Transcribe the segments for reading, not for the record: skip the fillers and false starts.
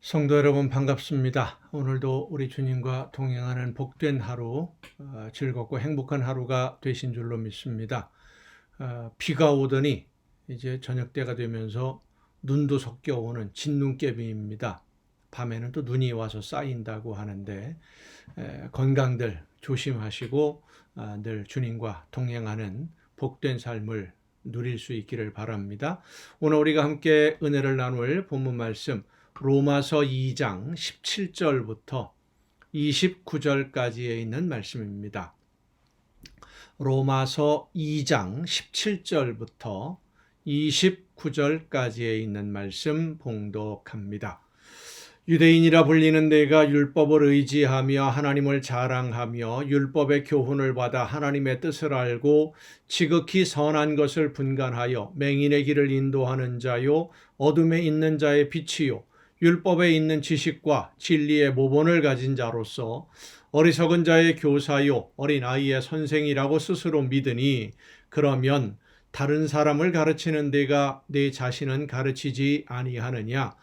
성도 여러분 반갑습니다. 오늘도 우리 주님과 동행하는 복된 하루, 즐겁고 행복한 하루가 되신 줄로 믿습니다. 비가 오더니 이제 저녁 때가 되면서 눈도 섞여 오는 진눈깨비입니다. 밤에는 또 눈이 와서 쌓인다고 하는데 건강들 조심하시고 늘 주님과 동행하는 복된 삶을 누릴 수 있기를 바랍니다. 오늘 우리가 함께 은혜를 나눌 본문 말씀 로마서 2장 17절부터 29절까지에 있는 말씀입니다. 로마서 2장 17절부터 29절까지에 있는 말씀 봉독합니다. 유대인이라 불리는 내가 율법을 의지하며 하나님을 자랑하며 율법의 교훈을 받아 하나님의 뜻을 알고 지극히 선한 것을 분간하여 맹인의 길을 인도하는 자요 어둠에 있는 자의 빛이요 율법에 있는 지식과 진리의 모본을 가진 자로서 어리석은 자의 교사요 어린아이의 선생이라고 스스로 믿으니 그러면 다른 사람을 가르치는 내가 내 자신은 가르치지 아니하느냐?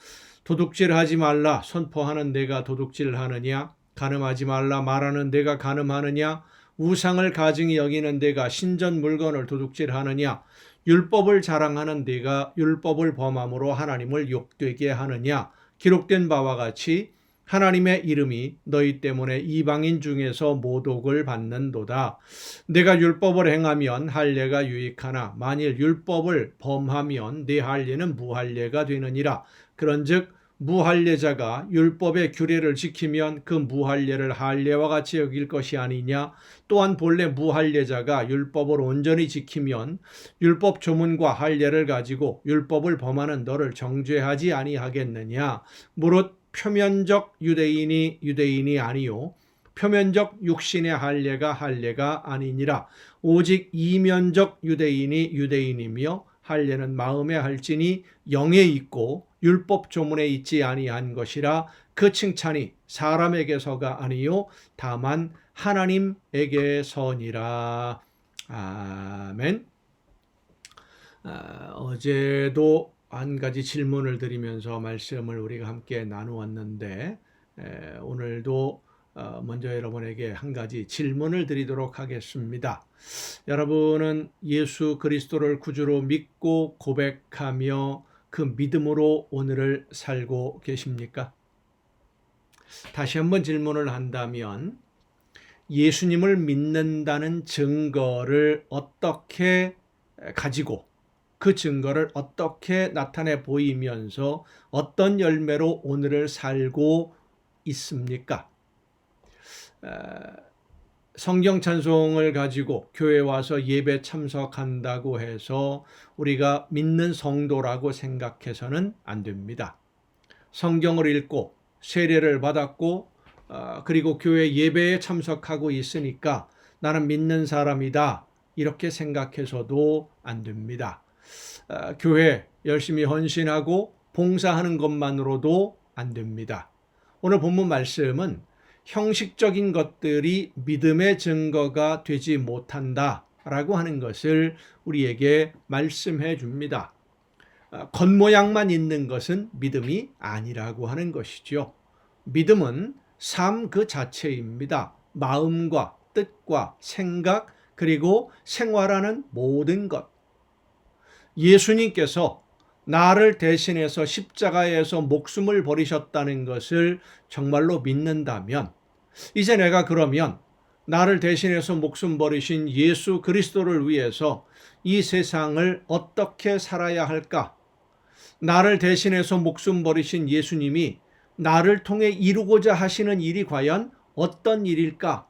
도둑질하지 말라 선포하는 내가 도둑질하느냐? 간음하지 말라 말하는 내가 간음하느냐? 우상을 가증히 여기는 내가 신전 물건을 도둑질하느냐? 율법을 자랑하는 내가 율법을 범함으로 하나님을 욕되게 하느냐? 기록된 바와 같이 하나님의 이름이 너희 때문에 이방인 중에서 모독을 받는도다. 내가 율법을 행하면 할례가 유익하나 만일 율법을 범하면 내 할례는 무할례가 되느니라. 그런즉 무할례자가 율법의 규례를 지키면 그 무할례를 할례와 같이 여길 것이 아니냐. 또한 본래 무할례자가 율법을 온전히 지키면 율법 조문과 할례를 가지고 율법을 범하는 너를 정죄하지 아니하겠느냐. 무릇 표면적 유대인이 유대인이 아니요 표면적 육신의 할례가 아니니라. 오직 이면적 유대인이 유대인이며 할례는 마음에 할지니 영에 있고 율법 조문에 있지 아니한 것이라. 그 칭찬이 사람에게서가 아니요 다만 하나님에게서니라. 아멘. 어제도 한 가지 질문을 드리면서 말씀을 우리가 함께 나누었는데 오늘도 먼저 여러분에게 한 가지 질문을 드리도록 하겠습니다. 여러분은 예수 그리스도를 구주로 믿고 고백하며 그 믿음으로 오늘을 살고 계십니까? 다시 한번 질문을 한다면 예수님을 믿는다는 증거를 어떻게 가지고 그 증거를 어떻게 나타내 보이면서 어떤 열매로 오늘을 살고 있습니까? 성경 찬송을 가지고 교회 와서 예배 참석한다고 해서 우리가 믿는 성도라고 생각해서는 안 됩니다. 성경을 읽고 세례를 받았고 그리고 교회 예배에 참석하고 있으니까 나는 믿는 사람이다 이렇게 생각해서도 안 됩니다. 교회 열심히 헌신하고 봉사하는 것만으로도 안 됩니다. 오늘 본문 말씀은 형식적인 것들이 믿음의 증거가 되지 못한다라고 하는 것을 우리에게 말씀해 줍니다. 겉모양만 있는 것은 믿음이 아니라고 하는 것이죠. 믿음은 삶 그 자체입니다. 마음과 뜻과 생각 그리고 생활하는 모든 것. 예수님께서 나를 대신해서 십자가에서 목숨을 버리셨다는 것을 정말로 믿는다면 이제 내가 그러면 나를 대신해서 목숨 버리신 예수 그리스도를 위해서 이 세상을 어떻게 살아야 할까? 나를 대신해서 목숨 버리신 예수님이 나를 통해 이루고자 하시는 일이 과연 어떤 일일까?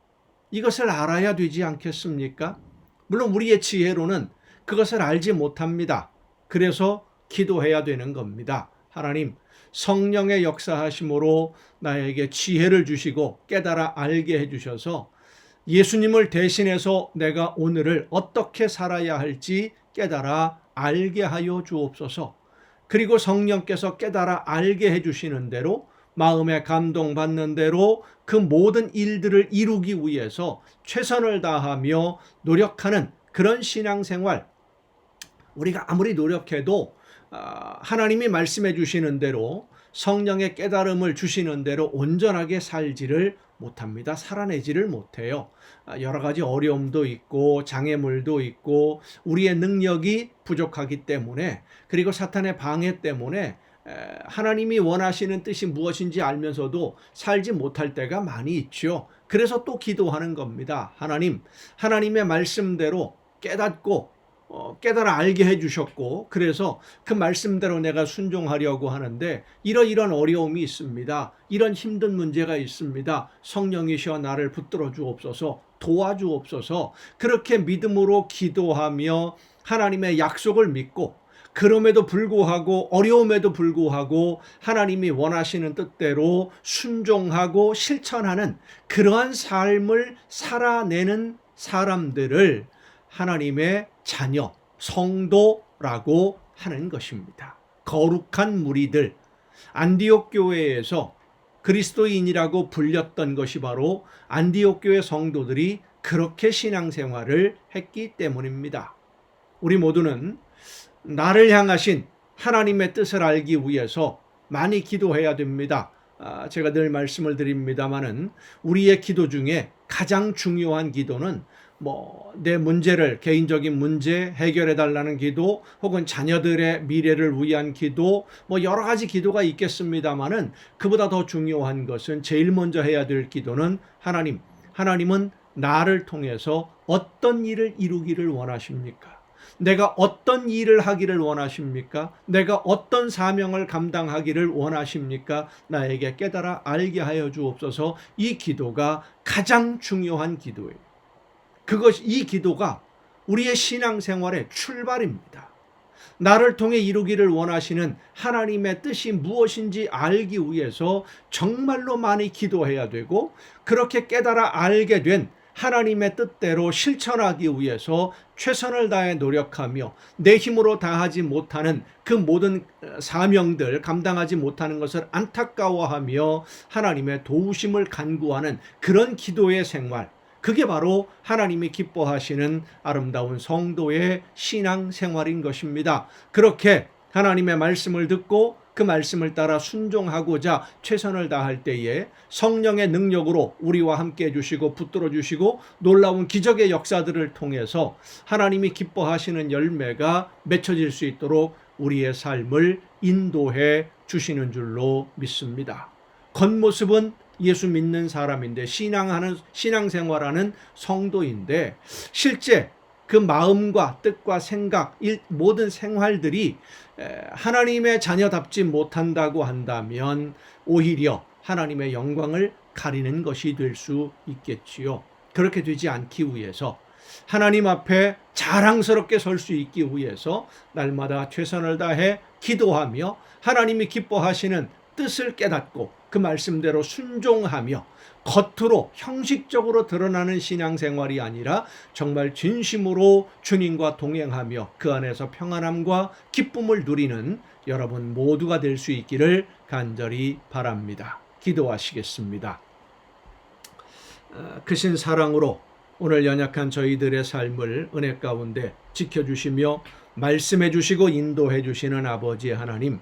이것을 알아야 되지 않겠습니까? 물론 우리의 지혜로는 그것을 알지 못합니다. 그래서 기도해야 되는 겁니다. 하나님, 성령의 역사하심으로 나에게 지혜를 주시고 깨달아 알게 해주셔서 예수님을 대신해서 내가 오늘을 어떻게 살아야 할지 깨달아 알게 하여 주옵소서. 그리고 성령께서 깨달아 알게 해주시는 대로 마음에 감동받는 대로 그 모든 일들을 이루기 위해서 최선을 다하며 노력하는 그런 신앙생활, 우리가 아무리 노력해도 하나님이 말씀해 주시는 대로 성령의 깨달음을 주시는 대로 온전하게 살지를 못합니다. 살아내지를 못해요. 여러 가지 어려움도 있고 장애물도 있고 우리의 능력이 부족하기 때문에, 그리고 사탄의 방해 때문에 하나님이 원하시는 뜻이 무엇인지 알면서도 살지 못할 때가 많이 있죠. 그래서 또 기도하는 겁니다. 하나님의 말씀대로 깨닫고 깨달아 알게 해주셨고, 그래서 그 말씀대로 내가 순종하려고 하는데 이런 어려움이 있습니다. 이런 힘든 문제가 있습니다. 성령이시여 나를 붙들어 주옵소서, 도와주옵소서. 그렇게 믿음으로 기도하며 하나님의 약속을 믿고, 그럼에도 불구하고 어려움에도 불구하고 하나님이 원하시는 뜻대로 순종하고 실천하는 그러한 삶을 살아내는 사람들을 하나님의 자녀, 성도라고 하는 것입니다. 거룩한 무리들, 안디옥 교회에서 그리스도인이라고 불렸던 것이 바로 안디옥 교회 성도들이 그렇게 신앙생활을 했기 때문입니다. 우리 모두는 나를 향하신 하나님의 뜻을 알기 위해서 많이 기도해야 됩니다. 제가 늘 말씀을 드립니다마는 우리의 기도 중에 가장 중요한 기도는 내 문제를, 개인적인 문제 해결해 달라는 기도, 혹은 자녀들의 미래를 위한 기도, 여러 가지 기도가 있겠습니다마는 그보다 더 중요한 것은, 제일 먼저 해야 될 기도는 하나님은 나를 통해서 어떤 일을 이루기를 원하십니까? 내가 어떤 일을 하기를 원하십니까? 내가 어떤 사명을 감당하기를 원하십니까? 나에게 깨달아 알게 하여 주옵소서. 이 기도가 가장 중요한 기도예요. 이 기도가 우리의 신앙생활의 출발입니다. 나를 통해 이루기를 원하시는 하나님의 뜻이 무엇인지 알기 위해서 정말로 많이 기도해야 되고, 그렇게 깨달아 알게 된 하나님의 뜻대로 실천하기 위해서 최선을 다해 노력하며, 내 힘으로 다하지 못하는 그 모든 사명들 감당하지 못하는 것을 안타까워하며 하나님의 도우심을 간구하는 그런 기도의 생활, 그게 바로 하나님이 기뻐하시는 아름다운 성도의 신앙생활인 것입니다. 그렇게 하나님의 말씀을 듣고 그 말씀을 따라 순종하고자 최선을 다할 때에 성령의 능력으로 우리와 함께 해주시고 붙들어 주시고 놀라운 기적의 역사들을 통해서 하나님이 기뻐하시는 열매가 맺혀질 수 있도록 우리의 삶을 인도해 주시는 줄로 믿습니다. 겉모습은 예수 믿는 사람인데, 신앙생활하는 성도인데, 실제 그 마음과 뜻과 생각, 모든 생활들이 하나님의 자녀답지 못한다고 한다면 오히려 하나님의 영광을 가리는 것이 될 수 있겠지요. 그렇게 되지 않기 위해서, 하나님 앞에 자랑스럽게 설 수 있기 위해서 날마다 최선을 다해 기도하며 하나님이 기뻐하시는 뜻을 깨닫고 그 말씀대로 순종하며, 겉으로 형식적으로 드러나는 신앙생활이 아니라 정말 진심으로 주님과 동행하며 그 안에서 평안함과 기쁨을 누리는 여러분 모두가 될 수 있기를 간절히 바랍니다. 기도하시겠습니다. 크신 사랑으로 오늘 연약한 저희들의 삶을 은혜 가운데 지켜주시며 말씀해 주시고 인도해 주시는 아버지 하나님,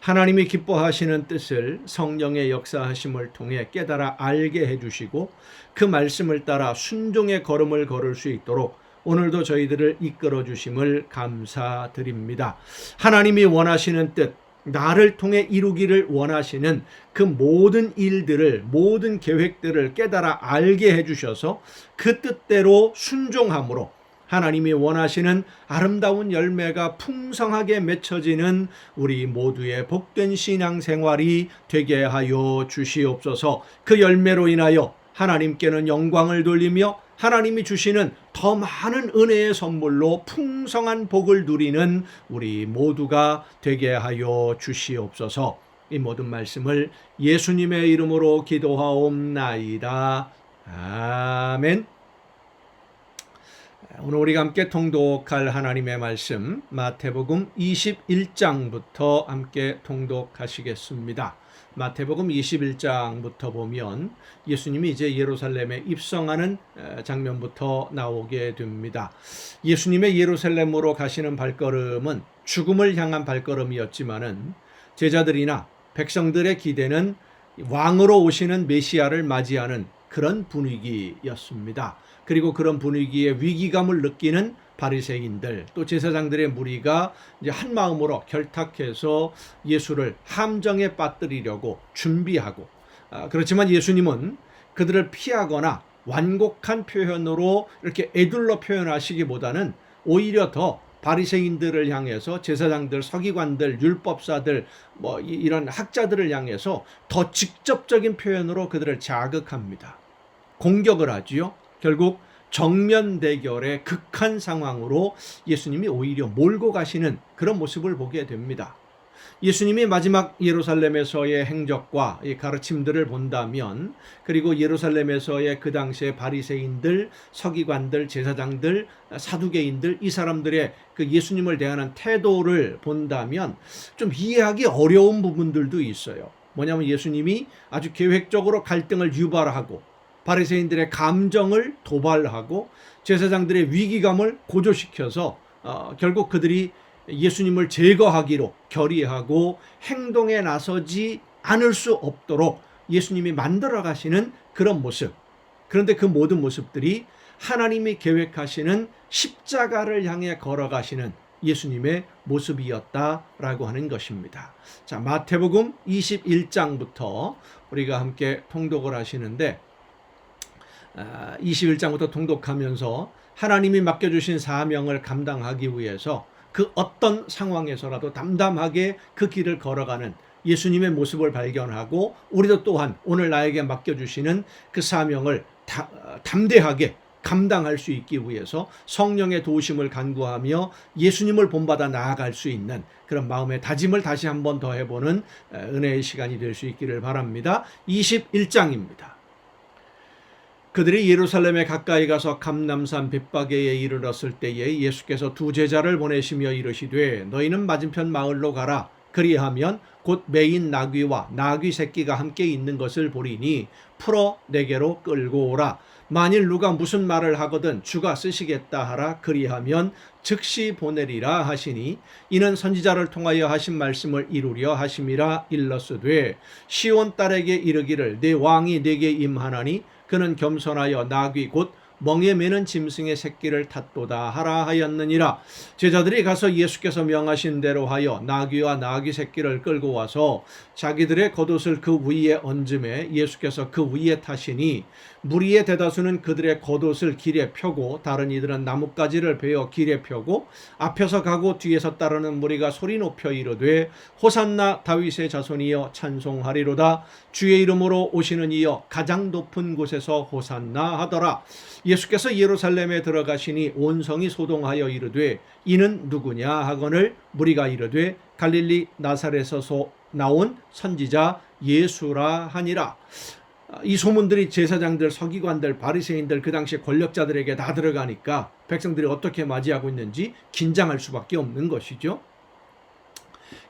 하나님이 기뻐하시는 뜻을 성령의 역사하심을 통해 깨달아 알게 해주시고 그 말씀을 따라 순종의 걸음을 걸을 수 있도록 오늘도 저희들을 이끌어 주심을 감사드립니다. 하나님이 원하시는 뜻, 나를 통해 이루기를 원하시는 그 모든 일들을, 모든 계획들을 깨달아 알게 해주셔서 그 뜻대로 순종함으로 하나님이 원하시는 아름다운 열매가 풍성하게 맺혀지는 우리 모두의 복된 신앙생활이 되게 하여 주시옵소서. 그 열매로 인하여 하나님께는 영광을 돌리며 하나님이 주시는 더 많은 은혜의 선물로 풍성한 복을 누리는 우리 모두가 되게 하여 주시옵소서. 이 모든 말씀을 예수님의 이름으로 기도하옵나이다. 아멘. 오늘 우리가 함께 통독할 하나님의 말씀, 마태복음 21장부터 함께 통독하시겠습니다. 마태복음 21장부터 보면 예수님이 이제 예루살렘에 입성하는 장면부터 나오게 됩니다. 예수님의 예루살렘으로 가시는 발걸음은 죽음을 향한 발걸음이었지만은 제자들이나 백성들의 기대는 왕으로 오시는 메시아를 맞이하는 그런 분위기였습니다. 그리고 그런 분위기에 위기감을 느끼는 바리새인들 또 제사장들의 무리가 이제 한 마음으로 결탁해서 예수를 함정에 빠뜨리려고 준비하고, 그렇지만 예수님은 그들을 피하거나 완곡한 표현으로 이렇게 애둘러 표현하시기보다는 오히려 더 바리새인들을 향해서 제사장들, 서기관들, 율법사들, 이런 학자들을 향해서 더 직접적인 표현으로 그들을 자극합니다. 공격을 하지요. 결국 정면 대결의 극한 상황으로 예수님이 오히려 몰고 가시는 그런 모습을 보게 됩니다. 예수님이 마지막 예루살렘에서의 행적과 가르침들을 본다면, 그리고 예루살렘에서의 그 당시의 바리새인들, 서기관들, 제사장들, 사두개인들, 이 사람들의 그 예수님을 대하는 태도를 본다면 좀 이해하기 어려운 부분들도 있어요. 뭐냐면 예수님이 아주 계획적으로 갈등을 유발하고 바리새인들의 감정을 도발하고 제사장들의 위기감을 고조시켜서 결국 그들이 예수님을 제거하기로 결의하고 행동에 나서지 않을 수 없도록 예수님이 만들어 가시는 그런 모습. 그런데 그 모든 모습들이 하나님이 계획하시는 십자가를 향해 걸어가시는 예수님의 모습이었다라고 하는 것입니다. 자, 마태복음 21장부터 우리가 함께 통독을 하시는데, 21장부터 통독하면서 하나님이 맡겨주신 사명을 감당하기 위해서 그 어떤 상황에서라도 담담하게 그 길을 걸어가는 예수님의 모습을 발견하고, 우리도 또한 오늘 나에게 맡겨주시는 그 사명을 담대하게 감당할 수 있기 위해서 성령의 도우심을 간구하며 예수님을 본받아 나아갈 수 있는 그런 마음의 다짐을 다시 한번 더 해보는 은혜의 시간이 될 수 있기를 바랍니다. 21장입니다. 그들이 예루살렘에 가까이 가서 감람산 벳바게에 이르렀을 때에 예수께서 두 제자를 보내시며 이르시되 너희는 맞은편 마을로 가라. 그리하면 곧 매인 나귀와 나귀 새끼가 함께 있는 것을 보리니 풀어 내게로 끌고 오라. 만일 누가 무슨 말을 하거든 주가 쓰시겠다 하라. 그리하면 즉시 보내리라 하시니 이는 선지자를 통하여 하신 말씀을 이루려 하심이라. 일러스되 시온 딸에게 이르기를 내 왕이 내게 임하나니 그는 겸손하여 나귀 곧 멍에 매는 짐승의 새끼를 탔도다 하라 하였느니라. 제자들이 가서 예수께서 명하신 대로 하여 나귀와 나귀 새끼를 끌고 와서 자기들의 겉옷을 그 위에 얹음에 예수께서 그 위에 타시니 무리의 대다수는 그들의 겉옷을 길에 펴고 다른 이들은 나뭇가지를 베어 길에 펴고 앞에서 가고 뒤에서 따르는 무리가 소리 높여 이르되 호산나 다윗의 자손이여 찬송하리로다. 주의 이름으로 오시는 이여 가장 높은 곳에서 호산나 하더라. 예수께서 예루살렘에 들어가시니 온 성이 소동하여 이르되 이는 누구냐 하거늘 무리가 이르되 갈릴리 나사렛에서 나온 선지자 예수라 하니라. 이 소문들이 제사장들, 서기관들, 바리새인들, 그 당시 권력자들에게 다 들어가니까 백성들이 어떻게 맞이하고 있는지 긴장할 수밖에 없는 것이죠.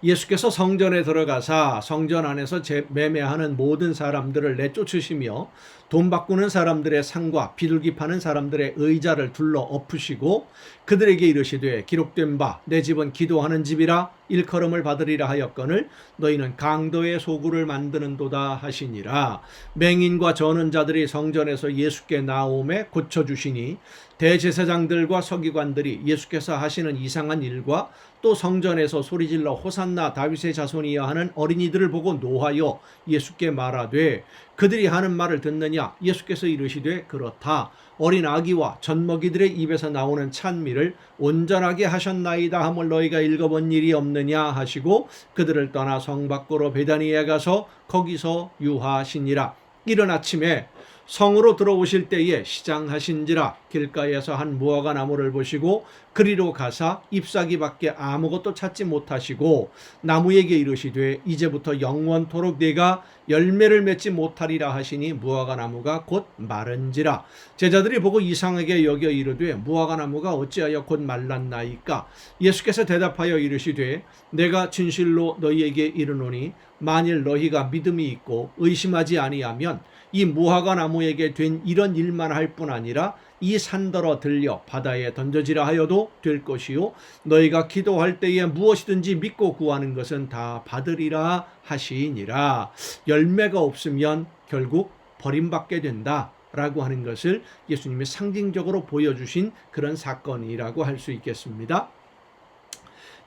예수께서 성전에 들어가사 성전 안에서 매매하는 모든 사람들을 내쫓으시며 돈 바꾸는 사람들의 상과 비둘기 파는 사람들의 의자를 둘러 엎으시고 그들에게 이르시되 기록된 바 내 집은 기도하는 집이라 일컬음을 받으리라 하였거늘 너희는 강도의 소굴을 만드는도다 하시니라. 맹인과 저는 자들이 성전에서 예수께 나오매 고쳐주시니 대제사장들과 서기관들이 예수께서 하시는 이상한 일과 또 성전에서 소리질러 호산나 다윗의 자손이여 하는 어린이들을 보고 노하여 예수께 말하되 그들이 하는 말을 듣느냐. 예수께서 이르시되 그렇다. 어린 아기와 젖먹이들의 입에서 나오는 찬미를 온전하게 하셨나이다 함을 너희가 읽어본 일이 없느냐 하시고 그들을 떠나 성 밖으로 베다니에 가서 거기서 유하시니라. 이른 아침에 성으로 들어오실 때에 시장하신지라 길가에서 한 무화과 나무를 보시고 그리로 가사 잎사귀밖에 아무것도 찾지 못하시고 나무에게 이르시되 이제부터 영원토록 네가 열매를 맺지 못하리라 하시니 무화과 나무가 곧 마른지라. 제자들이 보고 이상하게 여겨 이르되 무화과 나무가 어찌하여 곧 말랐나이까. 예수께서 대답하여 이르시되 내가 진실로 너희에게 이르노니 만일 너희가 믿음이 있고 의심하지 아니하면 이 무화과 나무에게 된 이런 일만 할 뿐 아니라 이 산더러 들려 바다에 던져지라 하여도 될 것이요 너희가 기도할 때에 무엇이든지 믿고 구하는 것은 다 받으리라 하시니라. 열매가 없으면 결국 버림받게 된다 라고 하는 것을 예수님이 상징적으로 보여주신 그런 사건이라고 할 수 있겠습니다.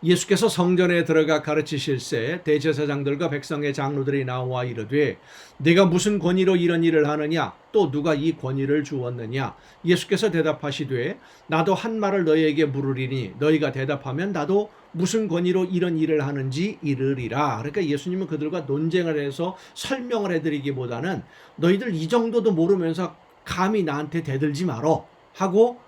예수께서 성전에 들어가 가르치실새 대제사장들과 백성의 장로들이 나와 이르되 네가 무슨 권위로 이런 일을 하느냐 또 누가 이 권위를 주었느냐. 예수께서 대답하시되 나도 한 말을 너희에게 물으리니 너희가 대답하면 나도 무슨 권위로 이런 일을 하는지 이르리라. 그러니까 예수님은 그들과 논쟁을 해서 설명을 해드리기보다는 너희들 이 정도도 모르면서 감히 나한테 대들지 말어 하고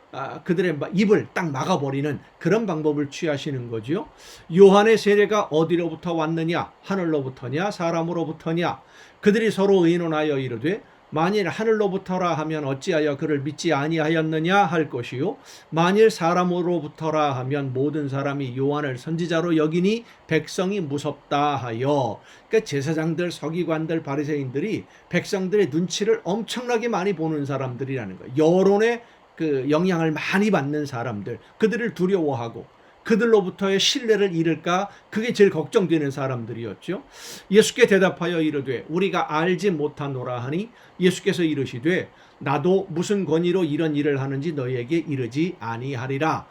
그들의 입을 딱 막아버리는 그런 방법을 취하시는 거죠. 요한의 세례가 어디로부터 왔느냐 하늘로부터냐 사람으로부터냐. 그들이 서로 의논하여 이르되 만일 하늘로부터라 하면 어찌하여 그를 믿지 아니하였느냐 할 것이요 만일 사람으로부터라 하면 모든 사람이 요한을 선지자로 여기니 백성이 무섭다 하여. 그러니까 제사장들 서기관들 바리새인들이 백성들의 눈치를 엄청나게 많이 보는 사람들이라는 거예요. 여론의 그 영향을 많이 받는 사람들, 그들을 두려워하고 그들로부터의 신뢰를 잃을까 그게 제일 걱정되는 사람들이었죠. 예수께 대답하여 이르되 우리가 알지 못하노라 하니 예수께서 이르시되 나도 무슨 권위로 이런 일을 하는지 너희에게 이르지 아니하리라.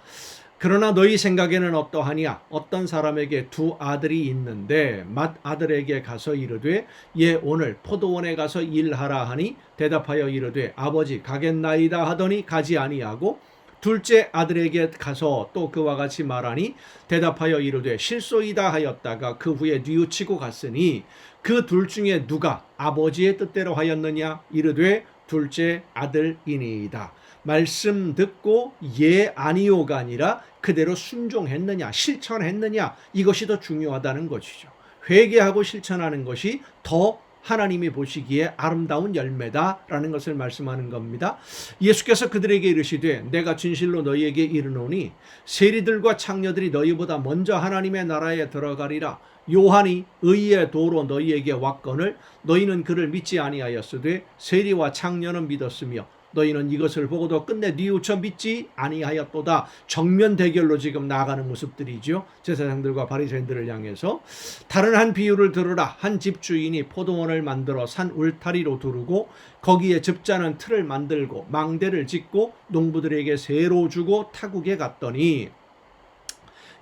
그러나 너희 생각에는 어떠하냐. 어떤 사람에게 두 아들이 있는데 맏아들에게 가서 이르되 예 오늘 포도원에 가서 일하라 하니 대답하여 이르되 아버지 가겠나이다 하더니 가지 아니하고 둘째 아들에게 가서 또 그와 같이 말하니 대답하여 이르되 실소이다 하였다가 그 후에 뉘우치고 갔으니 그 둘 중에 누가 아버지의 뜻대로 하였느냐. 이르되 둘째 아들이니이다. 말씀 듣고 예 아니오가 아니라 그대로 순종했느냐 실천했느냐 이것이 더 중요하다는 것이죠. 회개하고 실천하는 것이 더 하나님이 보시기에 아름다운 열매다라는 것을 말씀하는 겁니다. 예수께서 그들에게 이르시되 내가 진실로 너희에게 이르노니 세리들과 창녀들이 너희보다 먼저 하나님의 나라에 들어가리라. 요한이 의의 도로 너희에게 왔거늘 너희는 그를 믿지 아니하였으되 세리와 창녀는 믿었으며 너희는 이것을 보고도 끝내 뉘우쳐 믿지 아니하였도다. 정면 대결로 지금 나아가는 모습들이죠. 제사장들과 바리새인들을 향해서. 다른 한 비유를 들으라. 한 집주인이 포도원을 만들어 산 울타리로 두르고 거기에 즙자는 틀을 만들고 망대를 짓고 농부들에게 세로 주고 타국에 갔더니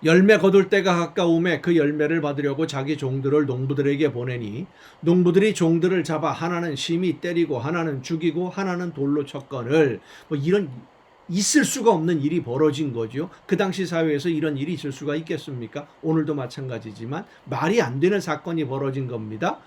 열매 거둘 때가 가까움에 그 열매를 받으려고 자기 종들을 농부들에게 보내니 농부들이 종들을 잡아 하나는 심히 때리고 하나는 죽이고 하나는 돌로 쳤거늘. 이런 있을 수가 없는 일이 벌어진 거죠. 그 당시 사회에서 이런 일이 있을 수가 있겠습니까? 오늘도 마찬가지지만 말이 안 되는 사건이 벌어진 겁니다.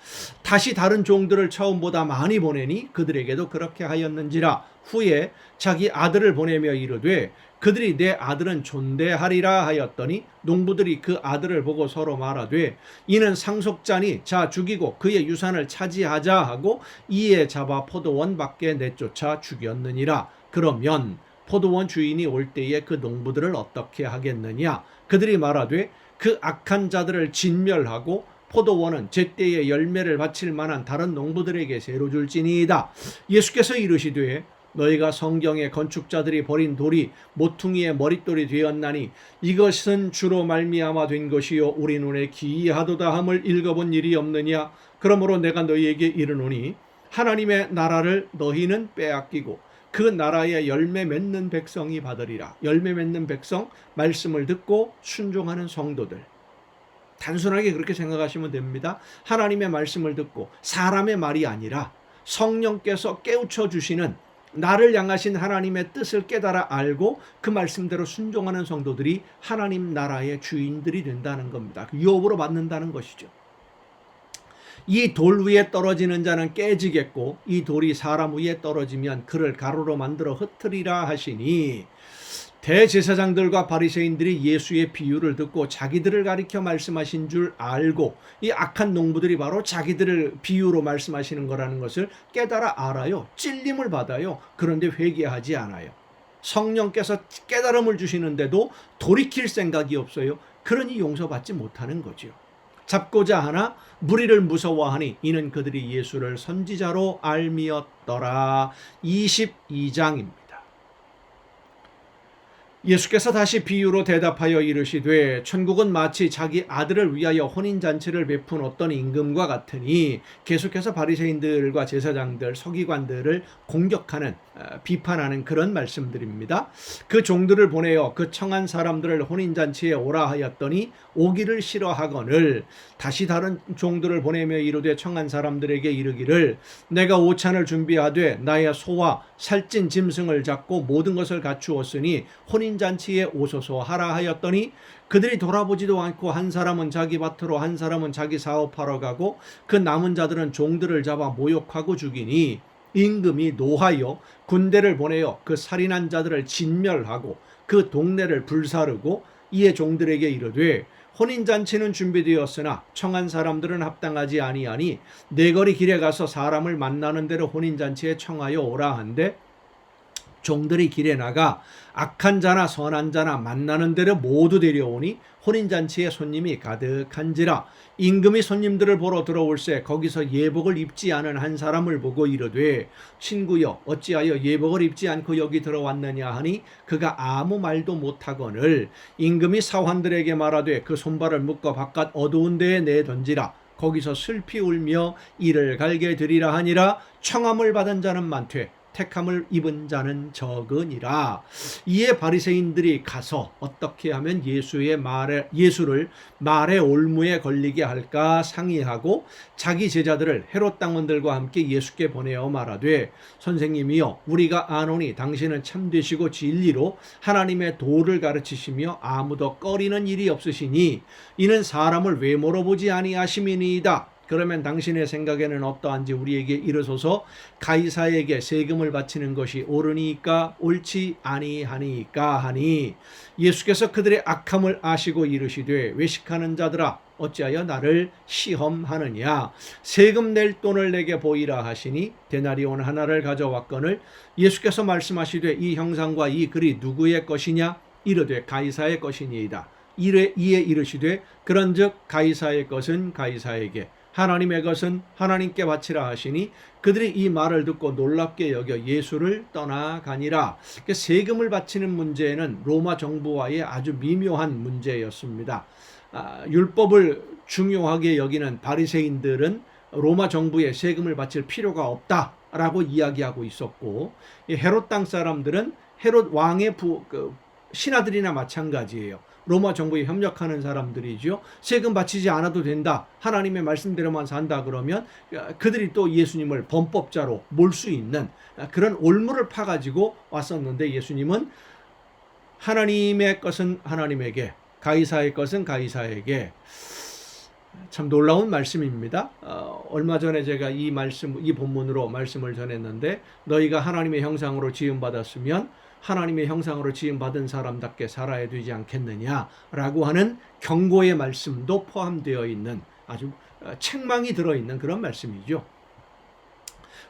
다시 다른 종들을 처음보다 많이 보내니 그들에게도 그렇게 하였는지라. 후에 자기 아들을 보내며 이르되 그들이 내 아들은 존대하리라 하였더니 농부들이 그 아들을 보고 서로 말하되 이는 상속자니 자 죽이고 그의 유산을 차지하자 하고 이에 잡아 포도원 밖에 내쫓아 죽였느니라. 그러면 포도원 주인이 올 때에 그 농부들을 어떻게 하겠느냐. 그들이 말하되 그 악한 자들을 진멸하고 포도원은 제때에 열매를 바칠 만한 다른 농부들에게 새로 줄지니이다. 예수께서 이르시되 너희가 성경의 건축자들이 버린 돌이 모퉁이의 머릿돌이 되었나니 이것은 주로 말미암아 된 것이요 우리 눈에 기이하도다 함을 읽어본 일이 없느냐. 그러므로 내가 너희에게 이르노니 하나님의 나라를 너희는 빼앗기고 그 나라의 열매 맺는 백성이 받으리라. 열매 맺는 백성, 말씀을 듣고 순종하는 성도들. 단순하게 그렇게 생각하시면 됩니다. 하나님의 말씀을 듣고 사람의 말이 아니라 성령께서 깨우쳐 주시는 나를 향하신 하나님의 뜻을 깨달아 알고 그 말씀대로 순종하는 성도들이 하나님 나라의 주인들이 된다는 겁니다. 유업으로 받는다는 것이죠. 이 돌 위에 떨어지는 자는 깨지겠고 이 돌이 사람 위에 떨어지면 그를 가루로 만들어 흩으리라 하시니 대제사장들과 바리새인들이 예수의 비유를 듣고 자기들을 가리켜 말씀하신 줄 알고 이 악한 농부들이 바로 자기들을 비유로 말씀하시는 거라는 것을 깨달아 알아요. 찔림을 받아요. 그런데 회개하지 않아요. 성령께서 깨달음을 주시는데도 돌이킬 생각이 없어요. 그러니 용서받지 못하는 거죠. 잡고자 하나 무리를 무서워하니 이는 그들이 예수를 선지자로 알미었더라. 22장입니다. 예수께서 다시 비유로 대답하여 이르시되 천국은 마치 자기 아들을 위하여 혼인잔치를 베푼 어떤 임금과 같으니, 계속해서 바리새인들과 제사장들, 서기관들을 공격하는, 비판하는 그런 말씀들입니다. 그 종들을 보내어 그 청한 사람들을 혼인잔치에 오라 하였더니 오기를 싫어하거늘, 다시 다른 종들을 보내며 이르되 청한 사람들에게 이르기를 내가 오찬을 준비하되 나의 소와 살찐 짐승을 잡고 모든 것을 갖추었으니 혼인잔치에 오소서 하라 하였더니 그들이 돌아보지도 않고 한 사람은 자기 밭으로 한 사람은 자기 사업하러 가고 그 남은 자들은 종들을 잡아 모욕하고 죽이니, 임금이 노하여 군대를 보내어 그 살인한 자들을 진멸하고 그 동네를 불사르고 이에 종들에게 이르되 혼인잔치는 준비되었으나 청한 사람들은 합당하지 아니하니 네거리 길에 가서 사람을 만나는 대로 혼인잔치에 청하여 오라 한데, 종들이 길에 나가 악한 자나 선한 자나 만나는 대로 모두 데려오니 혼인잔치에 손님이 가득한지라. 임금이 손님들을 보러 들어올새 거기서 예복을 입지 않은 한 사람을 보고 이르되 친구여 어찌하여 예복을 입지 않고 여기 들어왔느냐 하니 그가 아무 말도 못하거늘, 임금이 사환들에게 말하되 그 손발을 묶어 바깥 어두운 데에 내던지라. 거기서 슬피 울며 이를 갈게 되리라 하니라. 청함을 받은 자는 많되 택함을 입은 자는 적으니라. 이에 바리새인들이 가서 어떻게 하면 예수를 말의 올무에 걸리게 할까 상의하고 자기 제자들을 헤롯 당원들과 함께 예수께 보내어 말하되 선생님이여 우리가 아노니 당신은 참되시고 진리로 하나님의 도를 가르치시며 아무도 꺼리는 일이 없으시니 이는 사람을 외모로 보지 아니하심이니이다. 그러면 당신의 생각에는 어떠한지 우리에게 이르소서. 가이사에게 세금을 바치는 것이 옳으니까 옳지 아니하니까 하니, 예수께서 그들의 악함을 아시고 이르시되 외식하는 자들아 어찌하여 나를 시험하느냐. 세금 낼 돈을 내게 보이라 하시니 데나리온 하나를 가져왔거늘, 예수께서 말씀하시되 이 형상과 이 글이 누구의 것이냐. 이르되 가이사의 것이니이다. 이에 이르시되 그런즉 가이사의 것은 가이사에게 하나님의 것은 하나님께 바치라 하시니 그들이 이 말을 듣고 놀랍게 여겨 예수를 떠나가니라. 세금을 바치는 문제는 로마 정부와의 아주 미묘한 문제였습니다. 율법을 중요하게 여기는 바리새인들은 로마 정부에 세금을 바칠 필요가 없다라고 이야기하고 있었고, 헤롯 땅 사람들은 헤롯 왕의 신하들이나 마찬가지예요. 로마 정부에 협력하는 사람들이죠. 세금 바치지 않아도 된다, 하나님의 말씀대로만 산다 그러면 그들이 또 예수님을 범법자로 몰 수 있는 그런 올무를 파가지고 왔었는데, 예수님은 하나님의 것은 하나님에게, 가이사의 것은 가이사에게. 참 놀라운 말씀입니다. 얼마 전에 제가 이 본문으로 말씀을 전했는데, 너희가 하나님의 형상으로 지음받았으면 하나님의 형상으로 지음받은 사람답게 살아야 되지 않겠느냐라고 하는 경고의 말씀도 포함되어 있는 아주 책망이 들어있는 그런 말씀이죠.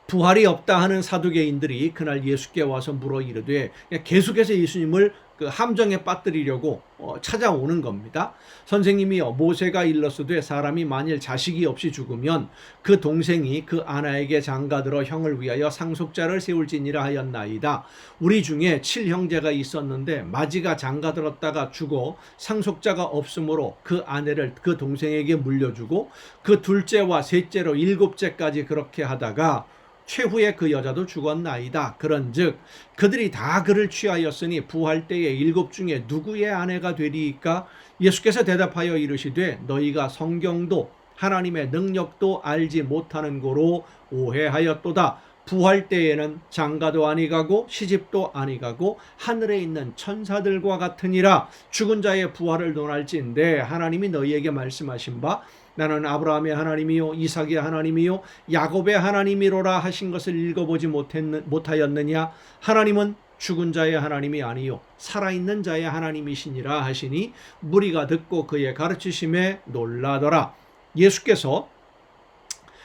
부활이 없다 하는 사두개인들이 그날 예수께 와서 물어 이르되, 계속해서 예수님을 그 함정에 빠뜨리려고 찾아오는 겁니다. 선생님이여 모세가 일렀으되 사람이 만일 자식이 없이 죽으면 그 동생이 그 아나에게 장가들어 형을 위하여 상속자를 세울지니라 하였나이다. 우리 중에 7형제가 있었는데 마지가 장가들었다가 죽어 상속자가 없으므로 그 아내를 그 동생에게 물려주고 그 둘째와 셋째로 7째까지 그렇게 하다가 최후에 그 여자도 죽었나이다. 그런즉 그들이 다 그를 취하였으니 부활 때에 7 중에 누구의 아내가 되리이까? 예수께서 대답하여 이르시되 너희가 성경도 하나님의 능력도 알지 못하는 고로 오해하였도다. 부활 때에는 장가도 아니가고 시집도 아니가고 하늘에 있는 천사들과 같으니라. 죽은 자의 부활을 논할진대 하나님이 너희에게 말씀하신 바 나는 아브라함의 하나님이요 이삭의 하나님이요 야곱의 하나님이로라 하신 것을 읽어보지 못하였느냐. 하나님은 죽은 자의 하나님이 아니요 살아있는 자의 하나님이시니라 하시니 무리가 듣고 그의 가르치심에 놀라더라. 예수께서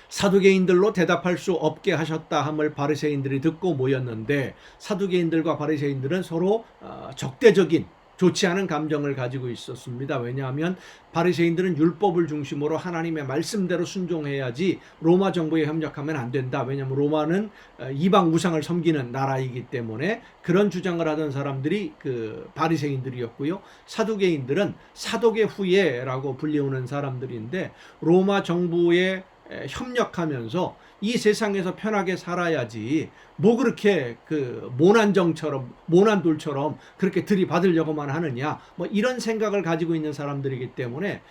사두개인들로 대답할 수 없게 하셨다 함을 바리새인들이 듣고 모였는데, 사두개인들과 바리새인들은 서로 적대적인 좋지 않은 감정을 가지고 있었습니다. 왜냐하면 바리새인들은 율법을 중심으로 하나님의 말씀대로 순종해야지 로마 정부에 협력하면 안 된다. 왜냐하면 로마는 이방 우상을 섬기는 나라이기 때문에 그런 주장을 하던 사람들이 그 바리새인들이었고요. 사두개인들은 사도계 후예라고 불리우는 사람들인데 로마 정부에 협력하면서 이 세상에서 편하게 살아야지 뭐 그렇게 그 모난 돌처럼 그렇게 들이받으려고만 하느냐, 뭐 이런 생각을 가지고 있는 사람들이기 때문에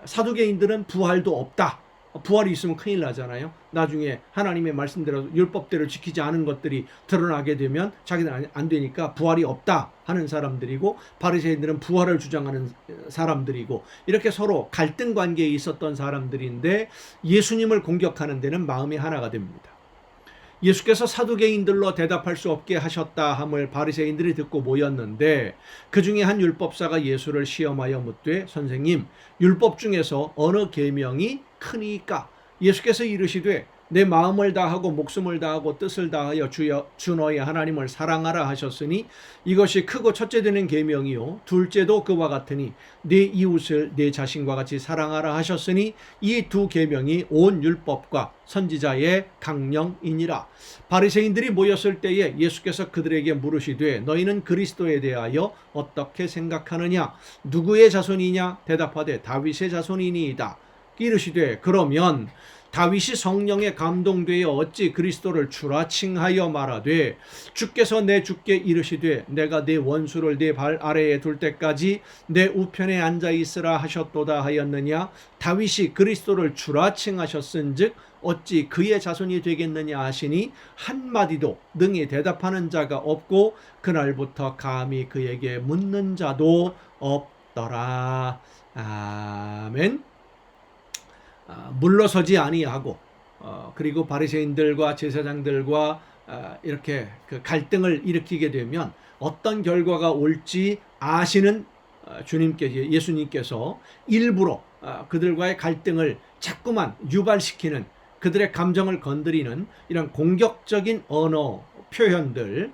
사두개인들은 부활도 없다. 부활이 있으면 큰일 나잖아요. 나중에 하나님의 말씀대로 율법대로 지키지 않은 것들이 드러나게 되면 자기들 안 되니까 부활이 없다 하는 사람들이고, 바리새인들은 부활을 주장하는 사람들이고, 이렇게 서로 갈등 관계에 있었던 사람들인데 예수님을 공격하는 데는 마음이 하나가 됩니다. 예수께서 사두개인들로 대답할 수 없게 하셨다 함을 바리새인들이 듣고 모였는데, 그 중에 한 율법사가 예수를 시험하여 묻되, 선생님, 율법 중에서 어느 계명이 크니까? 예수께서 이르시되, 내 마음을 다하고 목숨을 다하고 뜻을 다하여 주 너희 하나님을 사랑하라 하셨으니 이것이 크고 첫째 되는 계명이요 둘째도 그와 같으니 내 이웃을 내 자신과 같이 사랑하라 하셨으니 이 두 계명이 온 율법과 선지자의 강령이니라. 바리새인들이 모였을 때에 예수께서 그들에게 물으시되, 너희는 그리스도에 대하여 어떻게 생각하느냐? 누구의 자손이냐? 대답하되 다윗의 자손이니이다. 이르시되, 그러면 다윗이 성령에 감동되어 어찌 그리스도를 주라 칭하여 말하되, 주께서 내 주께 이르시되 내가 내 원수를 내 발 아래에 둘 때까지 내 우편에 앉아 있으라 하셨도다 하였느냐? 다윗이 그리스도를 주라 칭하셨은즉 어찌 그의 자손이 되겠느냐 하시니 한마디도 능히 대답하는 자가 없고 그날부터 감히 그에게 묻는 자도 없더라. 아멘. 물러서지 아니하고 그리고 바리새인들과 제사장들과 이렇게 그 갈등을 일으키게 되면 어떤 결과가 올지 아시는 예수님께서 일부러 그들과의 갈등을 자꾸만 유발시키는, 그들의 감정을 건드리는 이런 공격적인 언어 표현들,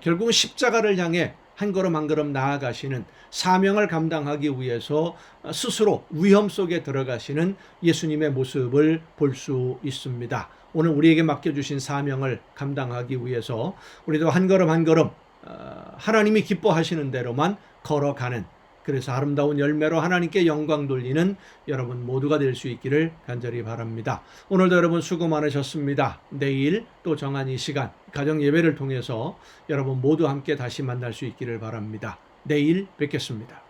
결국은 십자가를 향해 한 걸음 한 걸음 나아가시는, 사명을 감당하기 위해서 스스로 위험 속에 들어가시는 예수님의 모습을 볼 수 있습니다. 오늘 우리에게 맡겨주신 사명을 감당하기 위해서 우리도 한 걸음 한 걸음 하나님이 기뻐하시는 대로만 걸어가는, 그래서 아름다운 열매로 하나님께 영광 돌리는 여러분 모두가 될 수 있기를 간절히 바랍니다. 오늘도 여러분 수고 많으셨습니다. 내일 또 정한 이 시간 가정 예배를 통해서 여러분 모두 함께 다시 만날 수 있기를 바랍니다. 내일 뵙겠습니다.